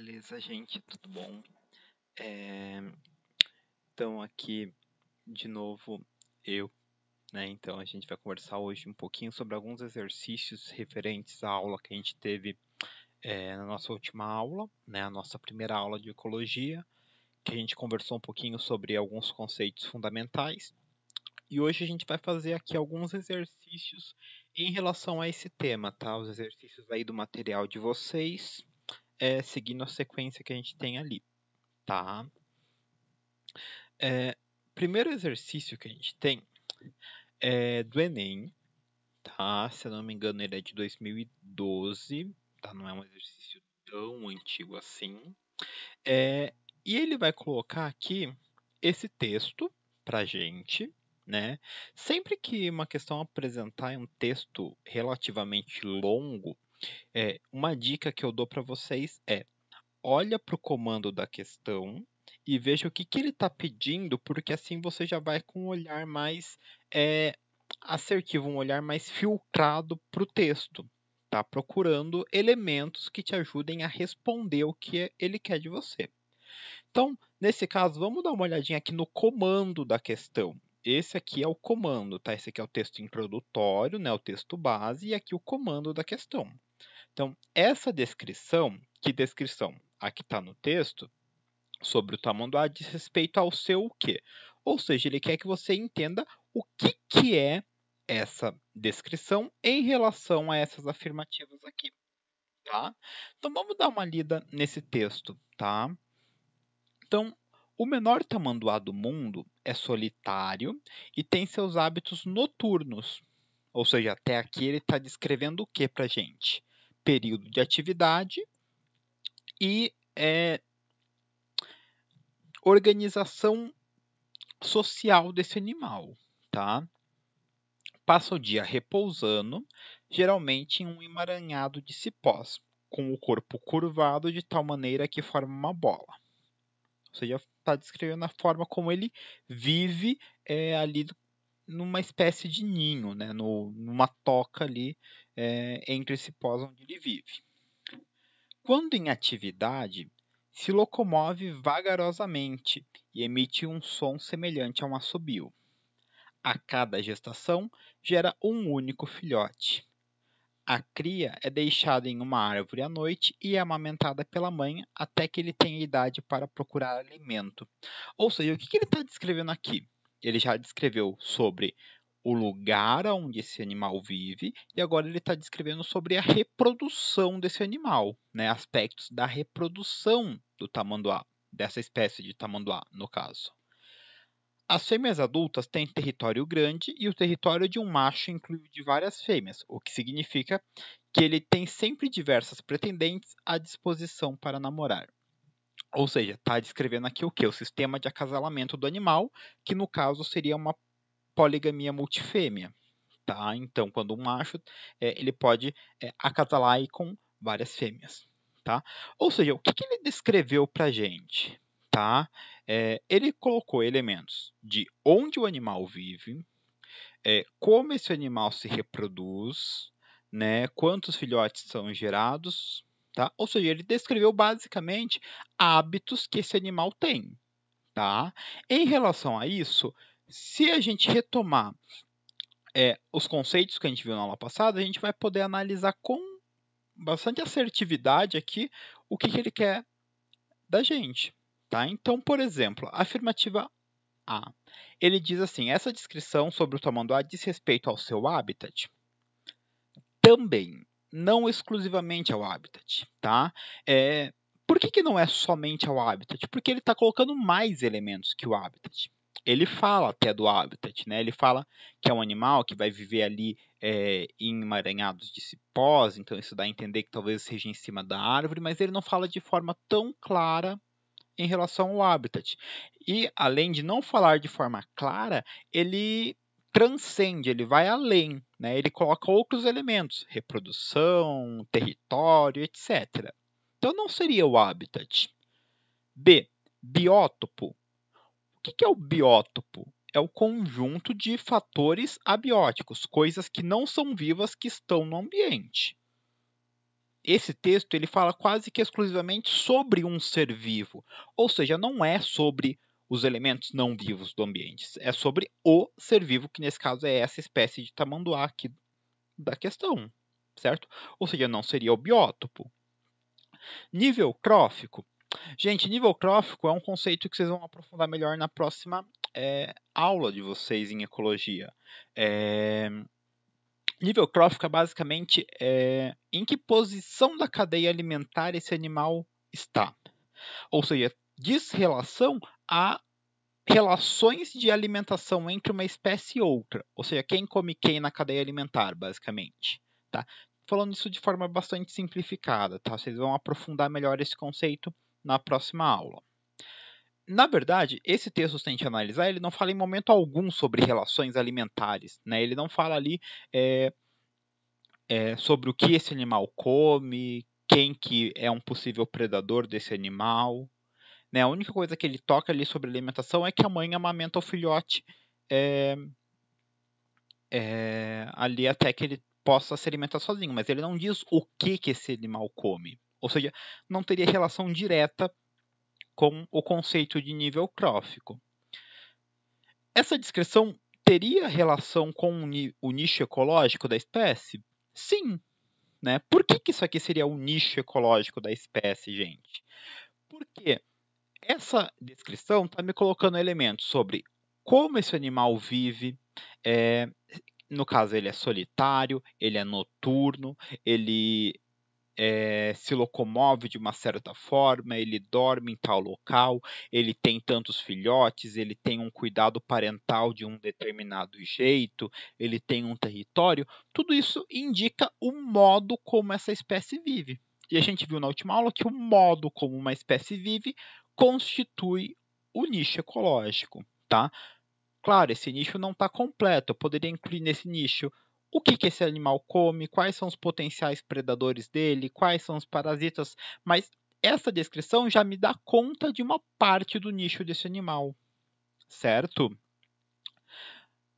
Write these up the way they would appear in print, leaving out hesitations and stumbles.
Beleza, gente, tudo bom? É, Então, aqui de novo eu, né? Então, a gente vai conversar hoje um pouquinho sobre alguns exercícios referentes à aula que a gente teve na nossa última aula, né? A nossa primeira aula de ecologia, que a gente conversou um pouquinho sobre alguns conceitos fundamentais. E hoje a gente vai fazer aqui alguns exercícios em relação a esse tema, tá? Os exercícios aí do material de vocês, seguindo a sequência que a gente tem ali, tá? É, Primeiro exercício que a gente tem é do Enem, tá? Se eu não me engano, ele é de 2012, tá? Não é um exercício tão antigo assim. E ele vai colocar aqui esse texto pra gente, né? Sempre que uma questão apresentar um texto relativamente longo, uma dica que eu dou para vocês é: olha para o comando da questão e veja o que, que ele está pedindo, porque assim você já vai com um olhar mais assertivo, um olhar mais filtrado para o texto. Tá procurando elementos que te ajudem a responder o que ele quer de você. Então, nesse caso, vamos dar uma olhadinha aqui no comando da questão. Esse aqui é o comando, tá? Esse aqui é o texto introdutório, né? O texto base, e aqui o comando da questão. Então, essa descrição, que descrição? Aqui está no texto, sobre o tamanduá diz respeito ao seu o quê? Ou seja, ele quer que você entenda o que é essa descrição em relação a essas afirmativas aqui, tá? Então, vamos dar uma lida nesse texto, tá? Então, o menor tamanduá do mundo é solitário e tem seus hábitos noturnos. Ou seja, até aqui ele está descrevendo o que para gente? Período de atividade e organização social desse animal, tá? Passa o dia repousando, geralmente em um emaranhado de cipós, com o corpo curvado de tal maneira que forma uma bola. Ou seja, está descrevendo a forma como ele vive ali numa espécie de ninho, né? Numa toca ali entre cipós onde ele vive. Quando em atividade, se locomove vagarosamente e emite um som semelhante a um assobio. A cada gestação, gera um único filhote. A cria é deixada em uma árvore à noite e é amamentada pela mãe até que ele tenha idade para procurar alimento. Ou seja, o que ele está descrevendo aqui? Ele já descreveu sobre o lugar onde esse animal vive e agora ele está descrevendo sobre a reprodução desse animal, né? Aspectos da reprodução do tamanduá, dessa espécie de tamanduá, no caso. As fêmeas adultas têm território grande e o território de um macho inclui o de várias fêmeas, o que significa que ele tem sempre diversas pretendentes à disposição para namorar. Ou seja, está descrevendo aqui o que? O sistema de acasalamento do animal, que no caso seria uma poligamia multifêmea. Tá? Então, quando um macho ele pode acasalar aí com várias fêmeas. Tá? Ou seja, o que, que ele descreveu para a gente? Tá? Ele colocou elementos de onde o animal vive, como esse animal se reproduz, né? Quantos filhotes são gerados, tá? Ou seja, ele descreveu basicamente hábitos que esse animal tem, tá? Em relação a isso, se a gente retomar os conceitos que a gente viu na aula passada, a gente vai poder analisar com bastante assertividade aqui o que, que ele quer da gente, tá? Então, por exemplo, a afirmativa A. Ele diz assim: essa descrição sobre o tamanduá diz respeito ao seu habitat? Também, não exclusivamente ao habitat, tá? Por que, que não é somente ao habitat? Porque ele está colocando mais elementos que o habitat. Ele fala até do habitat, né? Ele fala que é um animal que vai viver ali em emaranhados de cipós, então isso dá a entender que talvez seja em cima da árvore, mas ele não fala de forma tão clara em relação ao habitat. E, além de não falar de forma clara, ele transcende, ele vai além, né? Ele coloca outros elementos, reprodução, território, etc. Então, não seria o habitat. B. Biótopo. O que é o biótopo? É o conjunto de fatores abióticos, coisas que não são vivas que estão no ambiente. esse texto ele fala quase que exclusivamente sobre um ser vivo, ou seja, não é sobre os elementos não vivos do ambiente, é sobre o ser vivo, que nesse caso é essa espécie de tamanduá aqui da questão, certo? Ou seja, não seria o biótopo. Nível trófico. Gente, nível trófico é um conceito que vocês vão aprofundar melhor na próxima aula de vocês em ecologia. Nível trófico é basicamente em que posição da cadeia alimentar esse animal está. Ou seja, diz relação a relações de alimentação entre uma espécie e outra. Ou seja, quem come quem na cadeia alimentar, basicamente. Tá? Falando isso de forma bastante simplificada, tá? Vocês vão aprofundar melhor esse conceito na próxima aula. Na verdade, esse texto, se a gente analisar, ele não fala em momento algum sobre relações alimentares. Né? Ele não fala ali sobre o que esse animal come, quem que é um possível predador desse animal. Né? A única coisa que ele toca ali sobre alimentação é que a mãe amamenta o filhote ali até que ele possa se alimentar sozinho, mas ele não diz o que esse animal come. Ou seja, não teria relação direta com o conceito de nível trófico. Essa descrição teria relação com o nicho ecológico da espécie? Sim. Né? Por que isso aqui seria o nicho ecológico da espécie, gente? Porque essa descrição está me colocando elementos sobre como esse animal vive, no caso ele é solitário, ele é noturno, ele se locomove de uma certa forma, ele dorme em tal local, ele tem tantos filhotes, ele tem um cuidado parental de um determinado jeito, ele tem um território, tudo isso indica o modo como essa espécie vive. E a gente viu na última aula que o modo como uma espécie vive constitui o nicho ecológico, tá? Claro, esse nicho não está completo. Eu poderia incluir nesse nicho o que esse animal come, quais são os potenciais predadores dele, quais são os parasitas, mas essa descrição já me dá conta de uma parte do nicho desse animal, certo?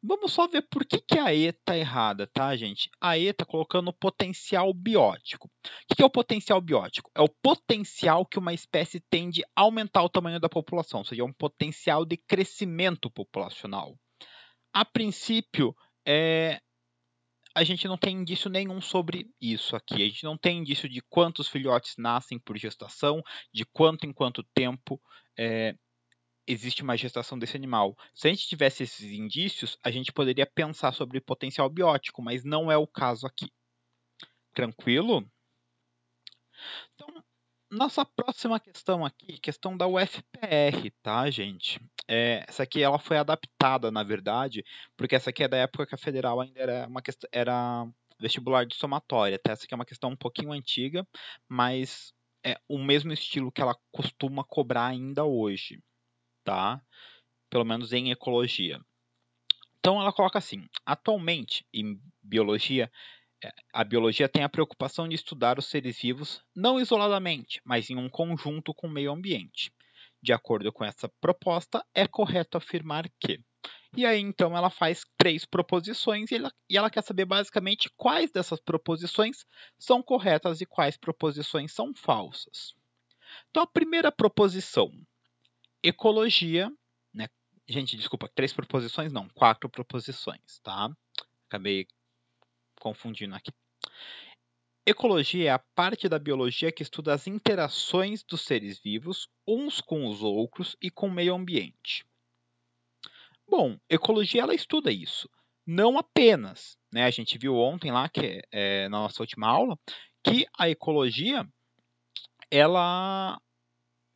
Vamos só ver por que a E está errada, tá, gente? A E está colocando potencial biótico. O que é o potencial biótico? É o potencial que uma espécie tem de aumentar o tamanho da população, ou seja, é um potencial de crescimento populacional. A princípio, a gente não tem indício nenhum sobre isso aqui. A gente não tem indício de quantos filhotes nascem por gestação, de quanto em quanto tempo existe uma gestação desse animal. Se a gente tivesse esses indícios, a gente poderia pensar sobre potencial biótico, mas não é o caso aqui. Tranquilo? Então, nossa próxima questão aqui, questão da UFPR, tá, gente? Essa aqui ela foi adaptada, na verdade, porque essa aqui é da época que a federal ainda era uma questão, era vestibular de somatória, tá? Essa aqui é uma questão um pouquinho antiga, mas é o mesmo estilo que ela costuma cobrar ainda hoje, tá? Pelo menos em ecologia. Então ela coloca assim: atualmente, em biologia, a biologia tem a preocupação de estudar os seres vivos não isoladamente, mas em um conjunto com o meio ambiente. De acordo com essa proposta, é correto afirmar que. E aí, então, ela faz 3 proposições e ela quer saber basicamente quais dessas proposições são corretas e quais proposições são falsas. Então, a primeira proposição, ecologia, né? Gente, desculpa, 3 proposições não, 4 proposições, tá? Acabei confundindo aqui. Ecologia é a parte da biologia que estuda as interações dos seres vivos uns com os outros e com o meio ambiente. Bom, ecologia ela estuda isso. Não apenas, né? A gente viu ontem lá que na nossa última aula que a ecologia ela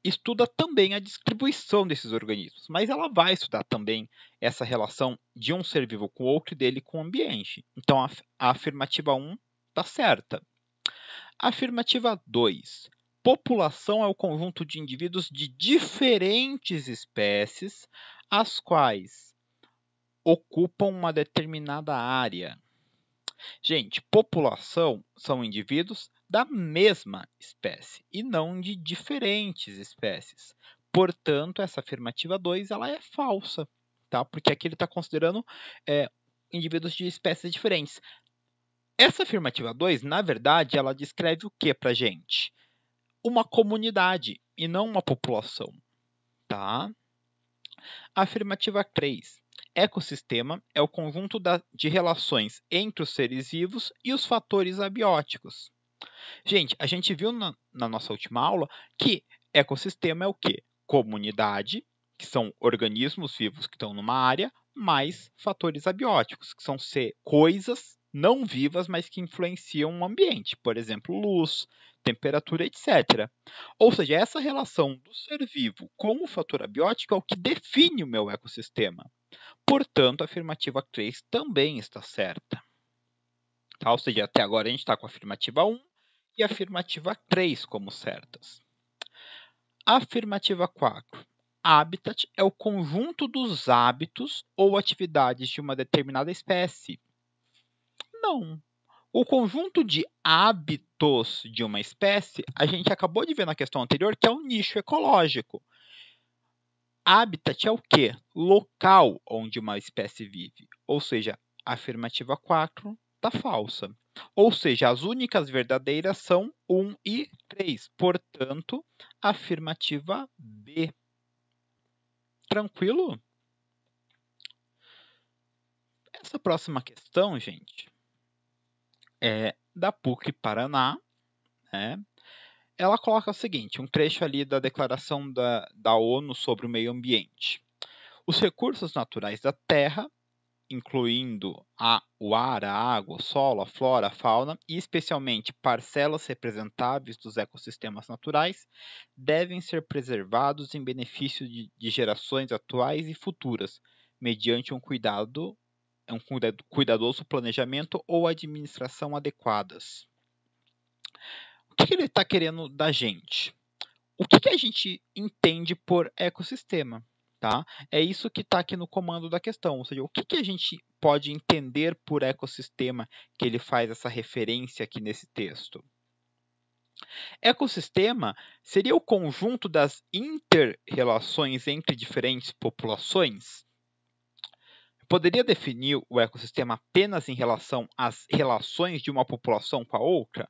estuda também a distribuição desses organismos, mas ela vai estudar também essa relação de um ser vivo com o outro e dele com o ambiente. Então a afirmativa 1 está certa. Afirmativa 2. População é o conjunto de indivíduos de diferentes espécies, as quais ocupam uma determinada área. Gente, população são indivíduos da mesma espécie e não de diferentes espécies. Portanto, essa afirmativa 2 ela é falsa, tá? Porque aqui ele está considerando indivíduos de espécies diferentes. Essa afirmativa 2, na verdade, ela descreve o que para a gente? Uma comunidade e não uma população, tá? Afirmativa 3. Ecossistema é o conjunto de relações entre os seres vivos e os fatores abióticos. Gente, a gente viu na nossa última aula que ecossistema é o quê? Comunidade, que são organismos vivos que estão numa área, mais fatores abióticos, que são coisas não vivas, mas que influenciam o ambiente, por exemplo, luz, temperatura, etc. Ou seja, essa relação do ser vivo com o fator abiótico é o que define o meu ecossistema. Portanto, a afirmativa 3 também está certa. Tá? Ou seja, até agora a gente está com a afirmativa 1 e a afirmativa 3 como certas. Afirmativa 4. Habitat é o conjunto dos hábitos ou atividades de uma determinada espécie. Não. O conjunto de hábitos de uma espécie, a gente acabou de ver na questão anterior que é um nicho ecológico. Habitat é o quê? Local onde uma espécie vive. Ou seja, a afirmativa 4 está falsa. Ou seja, as únicas verdadeiras são 1 e 3. Portanto, afirmativa B. Tranquilo? Essa próxima questão, gente, é da PUC Paraná, né? Ela coloca o seguinte, um trecho ali da declaração da ONU sobre o meio ambiente. Os recursos naturais da Terra, incluindo o ar, a água, o solo, a flora, a fauna e especialmente parcelas representáveis dos ecossistemas naturais, devem ser preservados em benefício de gerações atuais e futuras, mediante um cuidadoso planejamento ou administração adequadas. O que ele está querendo da gente? O que a gente entende por ecossistema? Tá? É isso que está aqui no comando da questão, ou seja, o que a gente pode entender por ecossistema que ele faz essa referência aqui nesse texto? Ecossistema seria o conjunto das inter-relações entre diferentes populações? Poderia definir o ecossistema apenas em relação às relações de uma população com a outra?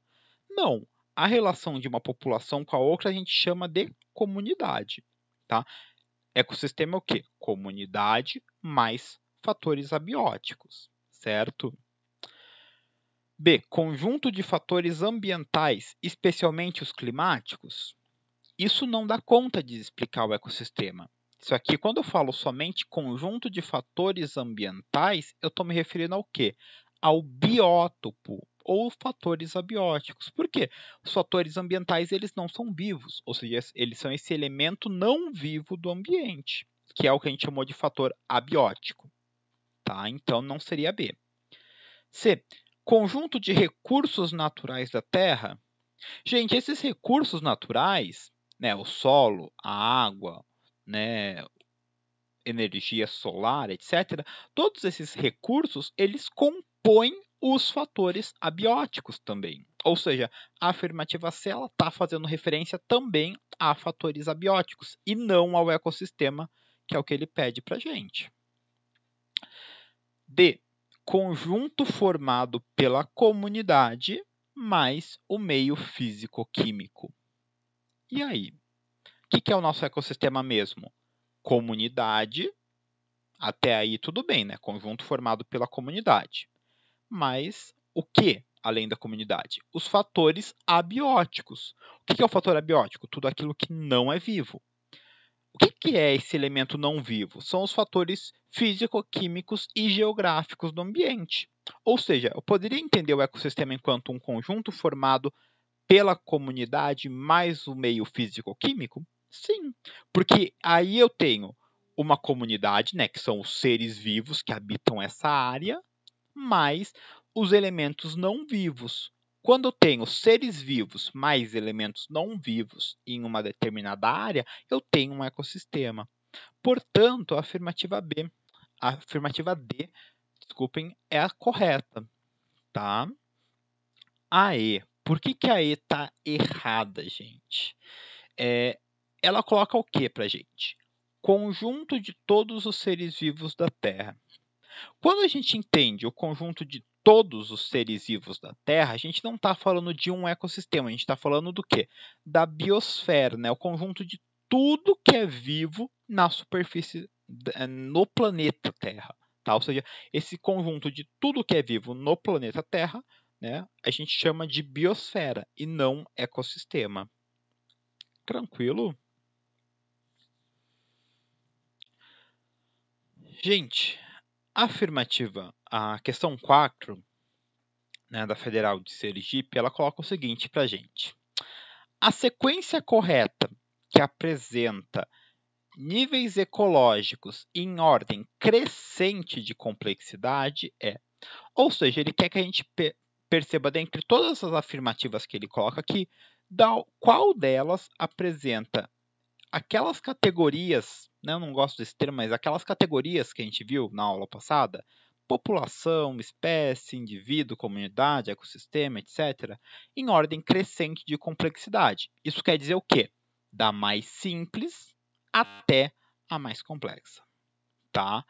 Não. A relação de uma população com a outra a gente chama de comunidade. Tá? Ecossistema é o quê? Comunidade mais fatores abióticos, certo? B. Conjunto de fatores ambientais, especialmente os climáticos. Isso não dá conta de explicar o ecossistema. Isso aqui, quando eu falo somente conjunto de fatores ambientais, eu estou me referindo ao quê? Ao biótopo ou fatores abióticos. Por quê? Os fatores ambientais eles não são vivos, ou seja, eles são esse elemento não vivo do ambiente, que é o que a gente chamou de fator abiótico. Tá? Então, não seria B. C. Conjunto de recursos naturais da Terra. Gente, esses recursos naturais, né, o solo, a água, né, energia solar, etc., todos esses recursos, eles compõem os fatores abióticos também. Ou seja, a afirmativa C está fazendo referência também a fatores abióticos e não ao ecossistema, que é o que ele pede para a gente. D. Conjunto formado pela comunidade mais o meio físico-químico. E aí? O que é o nosso ecossistema mesmo? Comunidade, até aí tudo bem, né? Conjunto formado pela comunidade. Mas o que além da comunidade? Os fatores abióticos. O que é o fator abiótico? Tudo aquilo que não é vivo. O que é esse elemento não vivo? São os fatores físico-químicos e geográficos do ambiente. Ou seja, eu poderia entender o ecossistema enquanto um conjunto formado pela comunidade mais o meio físico-químico? Sim, porque aí eu tenho uma comunidade, né, que são os seres vivos que habitam essa área, mais os elementos não vivos. Quando eu tenho seres vivos mais elementos não vivos em uma determinada área, eu tenho um ecossistema. Portanto, a afirmativa D, desculpem, é a correta, tá? A E. Por que a E está errada, gente? Ela coloca o que para a gente? Conjunto de todos os seres vivos da Terra. Quando a gente entende o conjunto de todos os seres vivos da Terra, a gente não está falando de um ecossistema, a gente está falando do quê? Da biosfera, né? O conjunto de tudo que é vivo na superfície, no planeta Terra. Tá? Ou seja, esse conjunto de tudo que é vivo no planeta Terra, né, a gente chama de biosfera e não ecossistema. Tranquilo? Gente, a afirmativa, a questão 4, né, da Federal de Sergipe, ela coloca o seguinte para a gente. A sequência correta que apresenta níveis ecológicos em ordem crescente de complexidade é. Ou seja, ele quer que a gente perceba, dentre todas as afirmativas que ele coloca aqui, qual delas apresenta aquelas categorias, né, eu não gosto desse termo, mas aquelas categorias que a gente viu na aula passada, população, espécie, indivíduo, comunidade, ecossistema, etc., em ordem crescente de complexidade. Isso quer dizer o quê? Da mais simples até a mais complexa. Tá?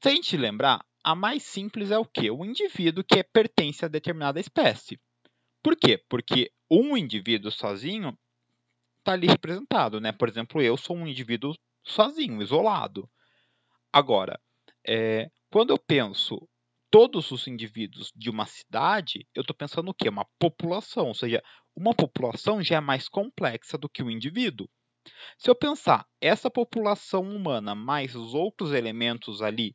Se a gente lembrar, a mais simples é o quê? O indivíduo que pertence a determinada espécie. Por quê? Porque um indivíduo sozinho está ali representado, né? Por exemplo, eu sou um indivíduo sozinho, isolado. Agora, quando eu penso todos os indivíduos de uma cidade, eu estou pensando o quê? Uma população, ou seja, uma população já é mais complexa do que o indivíduo. Se eu pensar essa população humana mais os outros elementos ali,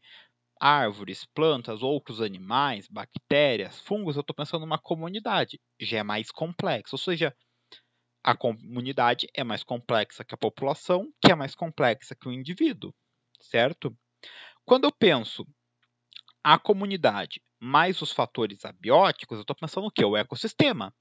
árvores, plantas, outros animais, bactérias, fungos, eu estou pensando numa comunidade, já é mais complexo, ou seja, a comunidade é mais complexa que a população, que é mais complexa que o indivíduo, certo? Quando eu penso a comunidade mais os fatores abióticos, eu estou pensando o quê? O ecossistema.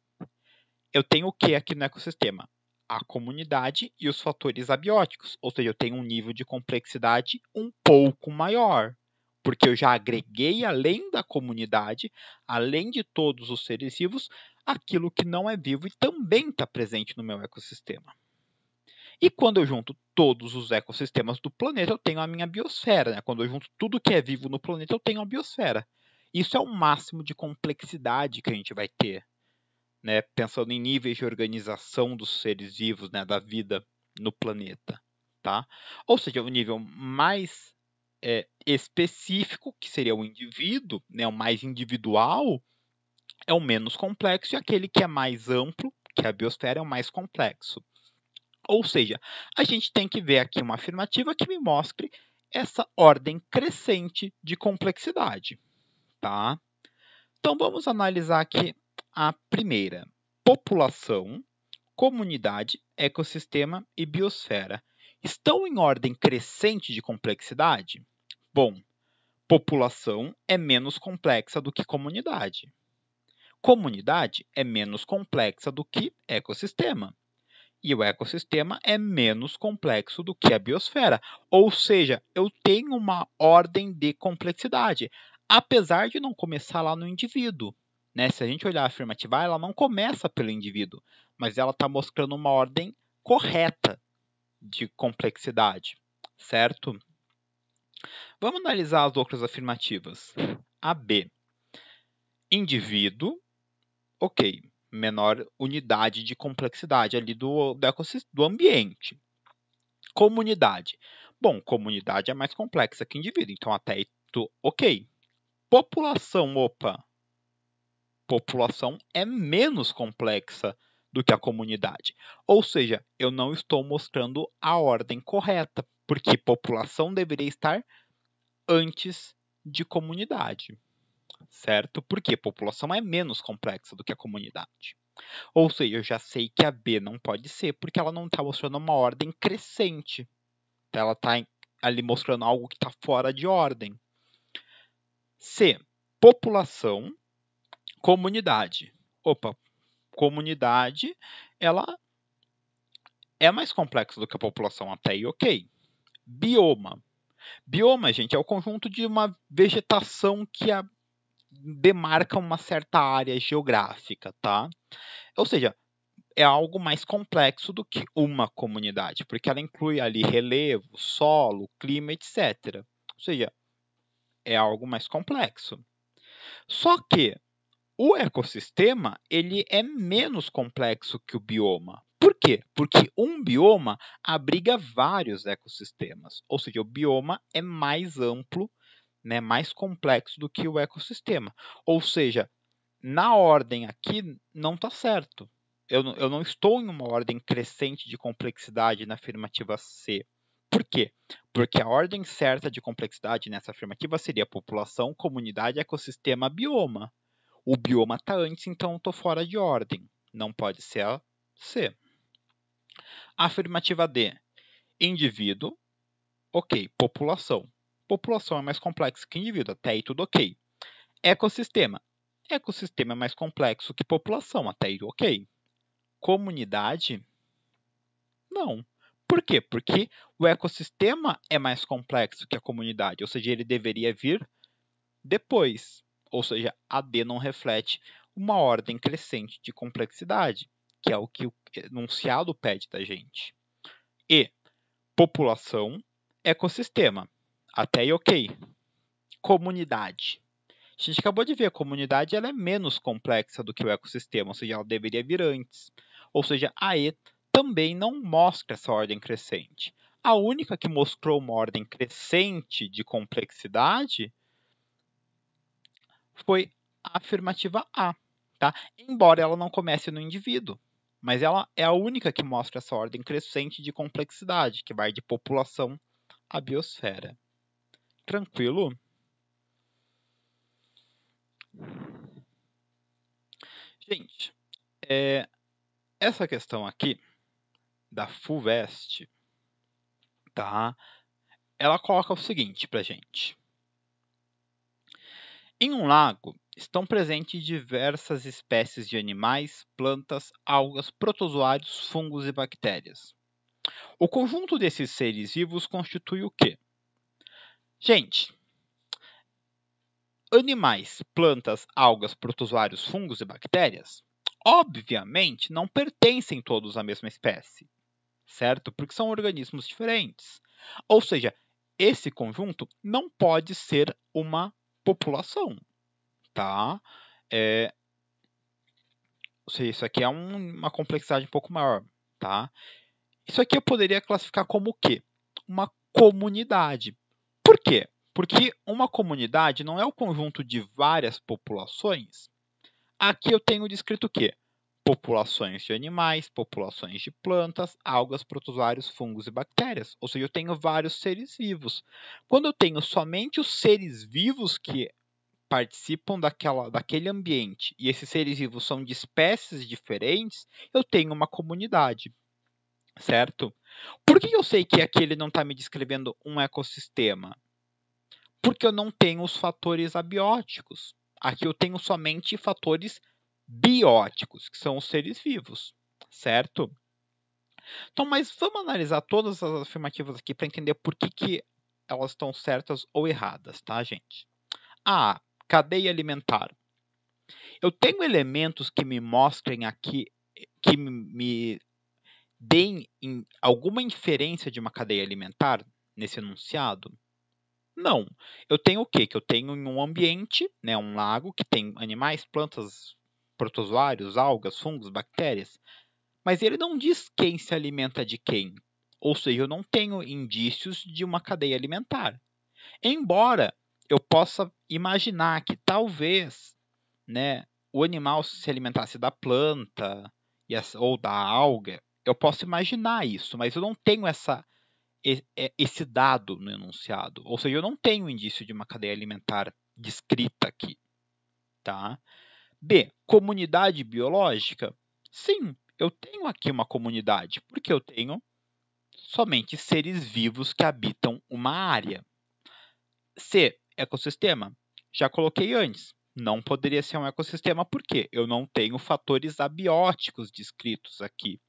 Eu tenho o que aqui no ecossistema? A comunidade e os fatores abióticos, ou seja, eu tenho um nível de complexidade um pouco maior, porque eu já agreguei, além da comunidade, além de todos os seres vivos, aquilo que não é vivo e também está presente no meu ecossistema. E quando eu junto todos os ecossistemas do planeta, eu tenho a minha biosfera. Né? Quando eu junto tudo que é vivo no planeta, eu tenho a biosfera. Isso é o máximo de complexidade que a gente vai ter, né? Pensando em níveis de organização dos seres vivos, né? Da vida no planeta. Tá? Ou seja, o nível mais específico, que seria o indivíduo, né? O mais individual, é o menos complexo, e aquele que é mais amplo, que é a biosfera, é o mais complexo. Ou seja, a gente tem que ver aqui uma afirmativa que me mostre essa ordem crescente de complexidade. Tá? Então vamos analisar aqui a primeira: população, comunidade, ecossistema e biosfera. Estão em ordem crescente de complexidade? Bom, população é menos complexa do que comunidade. Comunidade é menos complexa do que ecossistema. E o ecossistema é menos complexo do que a biosfera. Ou seja, eu tenho uma ordem de complexidade, apesar de não começar lá no indivíduo. Né? Se a gente olhar a afirmativa, ela não começa pelo indivíduo, mas ela está mostrando uma ordem correta de complexidade, certo? Vamos analisar as outras afirmativas. A B. Indivíduo, ok, menor unidade de complexidade ali do ambiente. Comunidade. Bom, comunidade é mais complexa que indivíduo, então até aí, ok. População, opa. População é menos complexa do que a comunidade. Ou seja, eu não estou mostrando a ordem correta, porque população deveria estar antes de comunidade, certo? Porque população é menos complexa do que a comunidade. Ou seja, eu já sei que a B não pode ser, porque ela não está mostrando uma ordem crescente. Ela está ali mostrando algo que está fora de ordem. C. População, comunidade. Opa, comunidade, ela é mais complexa do que a população, até aí, ok. Bioma. Bioma, gente, é o conjunto de uma vegetação que demarca uma certa área geográfica, tá? Ou seja, é algo mais complexo do que uma comunidade, porque ela inclui ali relevo, solo, clima, etc. Ou seja, é algo mais complexo. Só que o ecossistema ele é menos complexo que o bioma. Por quê? Porque um bioma abriga vários ecossistemas, ou seja, o bioma é mais amplo, né, mais complexo do que o ecossistema. Ou seja, na ordem aqui não está certo. Eu não estou em uma ordem crescente de complexidade na afirmativa C. Por quê? Porque a ordem certa de complexidade nessa afirmativa seria população, comunidade, ecossistema, bioma. O bioma está antes, então estou fora de ordem. Não pode ser a C. Afirmativa D. Indivíduo, ok. População. População é mais complexo que indivíduo, até aí tudo ok. Ecossistema. Ecossistema é mais complexo que população, até aí ok. Comunidade? Não. Por quê? Porque o ecossistema é mais complexo que a comunidade, ou seja, ele deveria vir depois. Ou seja, a D não reflete uma ordem crescente de complexidade, que é o que o enunciado pede da gente. E população, ecossistema. Até aí ok. Comunidade. A gente acabou de ver, a comunidade ela é menos complexa do que o ecossistema, ou seja, ela deveria vir antes. Ou seja, a E também não mostra essa ordem crescente. A única que mostrou uma ordem crescente de complexidade foi a afirmativa A, tá? Embora ela não comece no indivíduo, mas ela é a única que mostra essa ordem crescente de complexidade, que vai de população à biosfera. Tranquilo? Gente, essa questão aqui da FUVEST, tá? Ela coloca o seguinte para gente. Em um lago estão presentes diversas espécies de animais, plantas, algas, protozoários, fungos e bactérias. O conjunto desses seres vivos constitui o quê? Gente, animais, plantas, algas, protozoários, fungos e bactérias, obviamente, não pertencem todos à mesma espécie, certo? Porque são organismos diferentes. Ou seja, esse conjunto não pode ser uma população, tá? Ou seja, isso aqui é uma complexidade um pouco maior, tá? Isso aqui eu poderia classificar como o quê? Uma comunidade. Por quê? Porque uma comunidade não é o conjunto de várias populações. Aqui eu tenho descrito o quê? Populações de animais, populações de plantas, algas, protozoários, fungos e bactérias. Ou seja, eu tenho vários seres vivos. Quando eu tenho somente os seres vivos que participam daquele ambiente e esses seres vivos são de espécies diferentes, eu tenho uma comunidade, certo? Por que eu sei que aqui ele não está me descrevendo um ecossistema? Porque eu não tenho os fatores abióticos. Aqui eu tenho somente fatores bióticos, que são os seres vivos, certo? Então, mas vamos analisar todas as afirmativas aqui para entender por que elas estão certas ou erradas, tá, gente? A. Cadeia alimentar. Eu tenho elementos que me mostrem aqui, que me deem alguma inferência de uma cadeia alimentar nesse enunciado? Não. Eu tenho o quê? Que eu tenho em um ambiente, né, um lago, que tem animais, plantas, protozoários, algas, fungos, bactérias, mas ele não diz quem se alimenta de quem. Ou seja, eu não tenho indícios de uma cadeia alimentar. Embora eu possa imaginar que talvez, né, o animal se alimentasse da planta ou da alga, eu posso imaginar isso, mas eu não tenho esse dado no enunciado. Ou seja, eu não tenho indício de uma cadeia alimentar descrita aqui. Tá? B. Comunidade biológica? Sim, eu tenho aqui uma comunidade, porque eu tenho somente seres vivos que habitam uma área. C. Ecossistema? Já coloquei antes. Não poderia ser um ecossistema porque eu não tenho fatores abióticos descritos aqui.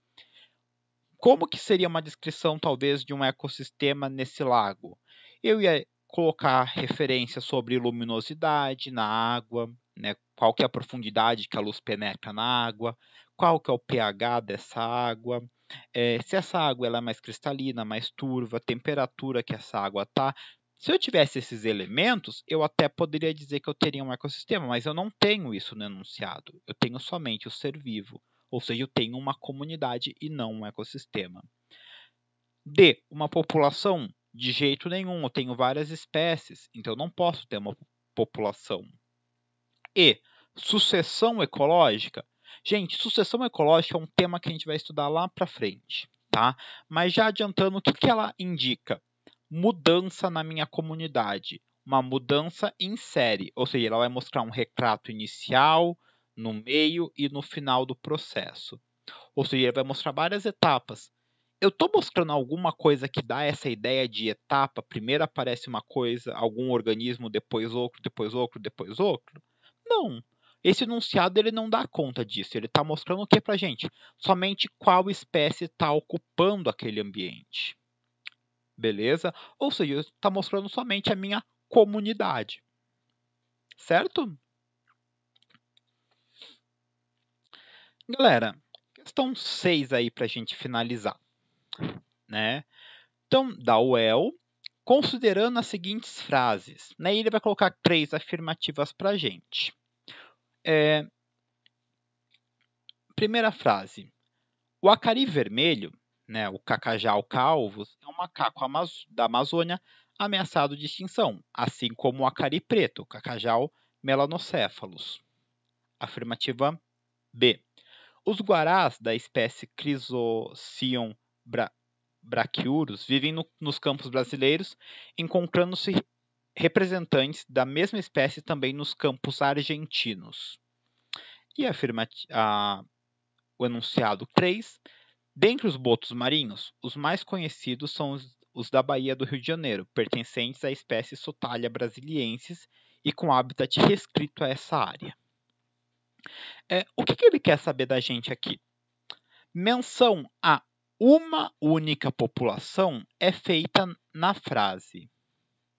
Como que seria uma descrição, talvez, de um ecossistema nesse lago? Eu ia colocar referência sobre luminosidade na água, né? Qual que é a profundidade que a luz penetra na água, qual que é o pH dessa água, se essa água ela é mais cristalina, mais turva, a temperatura que essa água está, Se eu tivesse esses elementos, eu até poderia dizer que eu teria um ecossistema, mas eu não tenho isso no enunciado. Eu tenho somente o ser vivo, ou seja, eu tenho uma comunidade e não um ecossistema. D, uma população? De jeito nenhum, eu tenho várias espécies, então eu não posso ter uma população. E, sucessão ecológica? Gente, sucessão ecológica é um tema que a gente vai estudar lá para frente, tá? Mas já adiantando, o que ela indica? Mudança na minha comunidade, uma mudança em série, ou seja, ela vai mostrar um retrato inicial, no meio e no final do processo. Ou seja, ele vai mostrar várias etapas. Eu estou mostrando alguma coisa que dá essa ideia de etapa? Primeiro aparece uma coisa, algum organismo, depois outro, depois outro, depois outro? Não. Esse enunciado ele não dá conta disso. Ele está mostrando o que para a gente? Somente qual espécie está ocupando aquele ambiente. Beleza? Ou seja, está mostrando somente a minha comunidade. Certo? Galera, questão 6 aí para a gente finalizar. Né? Então, da UEL, considerando as seguintes frases. Né? Ele vai colocar 3 afirmativas para a gente. Primeira frase. O acari vermelho, né, o cacajau calvus, é um macaco da Amazônia ameaçado de extinção, assim como o acari preto, o cacajau melanocéphalus. Afirmativa B. Os guarás da espécie Chrysocion brachiurus vivem nos campos brasileiros, encontrando-se representantes da mesma espécie também nos campos argentinos. E o enunciado 3. Dentre os botos marinhos, os mais conhecidos são os da Baía do Rio de Janeiro, pertencentes à espécie Sotalia brasiliensis e com habitat restrito a essa área. O que ele quer saber da gente aqui? Menção a uma única população é feita na frase.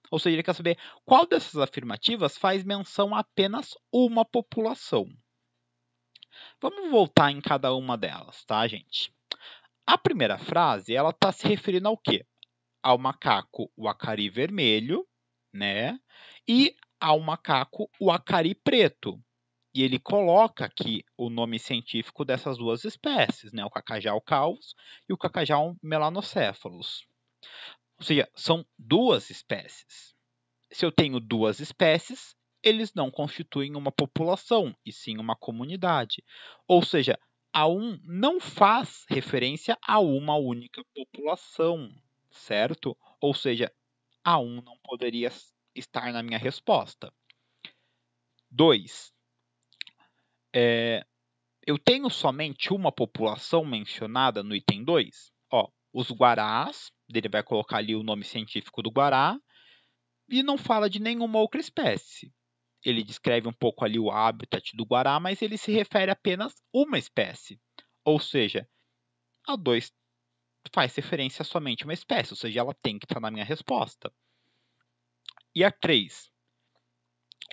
Ou seja, ele quer saber qual dessas afirmativas faz menção a apenas uma população. Vamos voltar em cada uma delas, tá, gente? A primeira frase, ela está se referindo ao quê? Ao macaco, o acari vermelho, né? E ao macaco, o acari preto. E ele coloca aqui o nome científico dessas duas espécies, né? O cacajau calvus e o cacajau melanocéphalus. Ou seja, são duas espécies. Se eu tenho duas espécies, eles não constituem uma população, e sim uma comunidade. Ou seja, a um não faz referência a uma única população, certo? Ou seja, a um não poderia estar na minha resposta. 2. Eu tenho somente uma população mencionada no item 2? Os guarás, ele vai colocar ali o nome científico do guará, e não fala de nenhuma outra espécie. Ele descreve um pouco ali o habitat do guará, mas ele se refere a apenas uma espécie. Ou seja, a 2 faz referência a somente uma espécie, ou seja, ela tem que estar na minha resposta. E a 3,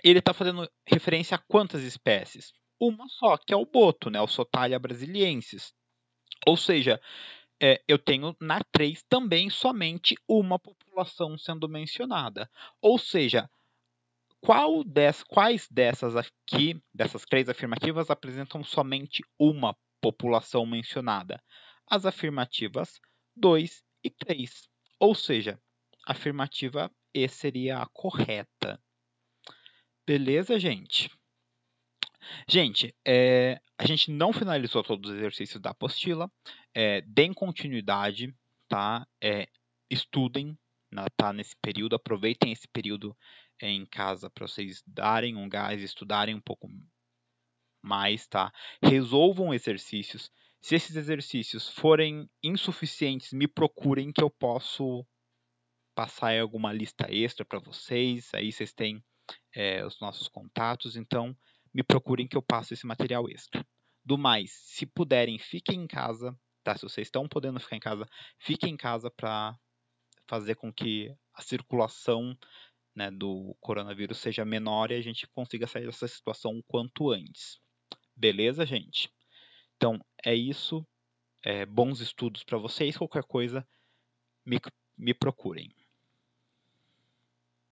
ele está fazendo referência a quantas espécies? Uma só, que é o boto, né? O Sotalia brasiliensis. Ou seja, eu tenho na 3 também somente uma população sendo mencionada. Ou seja, quais dessas 3 afirmativas apresentam somente uma população mencionada? As afirmativas 2 e 3. Ou seja, a afirmativa E seria a correta. Beleza, gente? Gente, a gente não finalizou todos os exercícios da apostila. Deem continuidade, tá? Estudem, tá? Nesse período, aproveitem esse período em casa para vocês darem um gás, estudarem um pouco mais, tá? Resolvam exercícios. Se esses exercícios forem insuficientes, me procurem que eu posso passar aí alguma lista extra para vocês. Aí vocês têm os nossos contatos, então me procurem que eu passo esse material extra. Do mais, se puderem, fiquem em casa, tá? Se vocês estão podendo ficar em casa, fiquem em casa para fazer com que a circulação, né, do coronavírus seja menor e a gente consiga sair dessa situação o quanto antes. Beleza, gente? Então, é isso. Bons estudos para vocês. Qualquer coisa, me procurem.